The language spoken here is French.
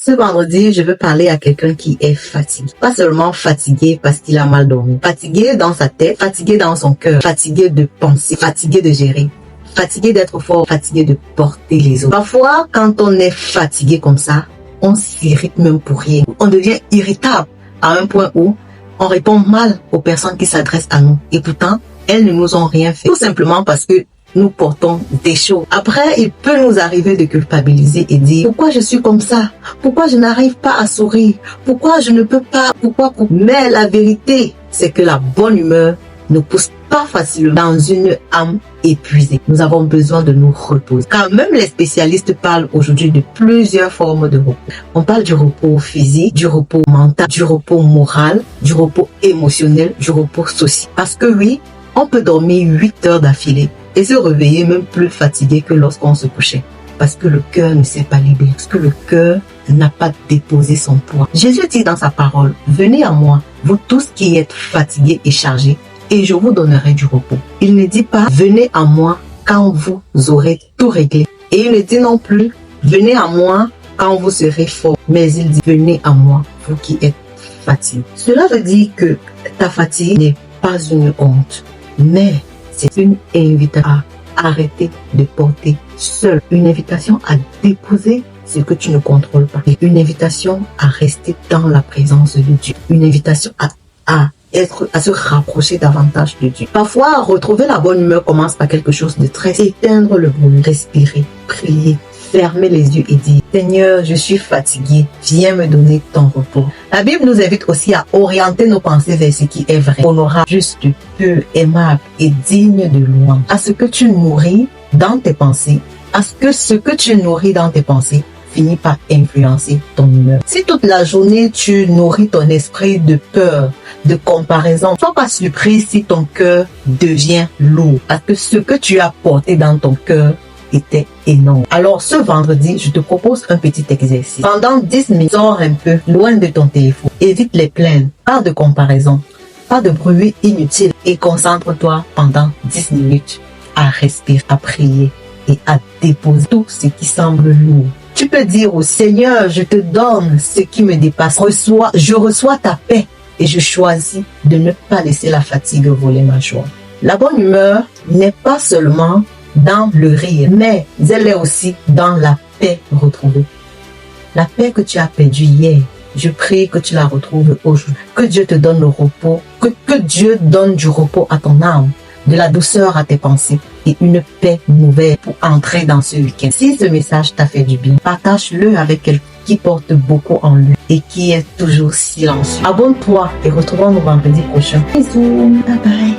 Ce vendredi, je veux parler à quelqu'un qui est fatigué. Pas seulement fatigué parce qu'il a mal dormi. Fatigué dans sa tête, fatigué dans son cœur, fatigué de penser, fatigué de gérer, fatigué d'être fort, fatigué de porter les autres. Parfois, quand on est fatigué comme ça, on s'irrite même pour rien. On devient irritable à un point où on répond mal aux personnes qui s'adressent à nous. Et pourtant, elles ne nous ont rien fait. Tout simplement parce que nous portons des choses. Après, il peut nous arriver de culpabiliser et dire pourquoi je suis comme ça? Pourquoi je n'arrive pas à sourire? Pourquoi je ne peux pas? Pourquoi? Mais la vérité, c'est que la bonne humeur ne pousse pas facilement dans une âme épuisée. Nous avons besoin de nous reposer. Car même les spécialistes parlent aujourd'hui de plusieurs formes de repos. On parle du repos physique, du repos mental, du repos moral, du repos émotionnel, du repos social. Parce que oui, on peut dormir 8 heures d'affilée et se réveiller même plus fatigué que lorsqu'on se couchait. Parce que le cœur ne s'est pas libéré, parce que le cœur n'a pas déposé son poids. Jésus dit dans sa parole, venez à moi, vous tous qui êtes fatigués et chargés, et je vous donnerai du repos. Il ne dit pas, venez à moi quand vous aurez tout réglé. Et il ne dit non plus, venez à moi quand vous serez fort. Mais il dit, venez à moi, vous qui êtes fatigués. Cela veut dire que ta fatigue n'est pas une honte, mais c'est une invitation à arrêter de porter seul. Une invitation à déposer ce que tu ne contrôles pas. Et une invitation à rester dans la présence de Dieu. Une invitation à se rapprocher davantage de Dieu. Parfois, retrouver la bonne humeur commence par quelque chose de très éteindre le bruit, respirer, prier, fermer les yeux et dire Seigneur, je suis fatigué, viens me donner ton repos. La Bible nous invite aussi à orienter nos pensées vers ce qui est vrai, honorable, juste, pur, aimable et digne de louange. À ce que tu nourris dans tes pensées, ce que tu nourris dans tes pensées finit par influencer ton humeur. Si toute la journée tu nourris ton esprit de peur, de comparaison, sois pas surpris si ton cœur devient lourd. Parce que ce que tu as porté dans ton cœur était énorme. Alors ce vendredi, je te propose un petit exercice. Pendant 10 minutes, sors un peu loin de ton téléphone. Évite les plaintes, pas de comparaison, pas de bruit inutile et concentre-toi pendant 10 minutes à respirer, à prier et à déposer tout ce qui semble lourd. Tu peux dire au Seigneur, je te donne ce qui me dépasse. Je reçois ta paix et je choisis de ne pas laisser la fatigue voler ma joie. La bonne humeur n'est pas seulement dans le rire, mais elle est aussi dans la paix retrouvée. La paix que tu as perdue hier, je prie que tu la retrouves aujourd'hui. Que Dieu te donne le repos, que Dieu donne du repos à ton âme, de la douceur à tes pensées et une paix nouvelle pour entrer dans ce week-end. Si ce message t'a fait du bien, partage-le avec quelqu'un qui porte beaucoup en lui et qui est toujours silencieux. Abonne-toi et retrouvons-nous vendredi prochain. Bisous, bye bye.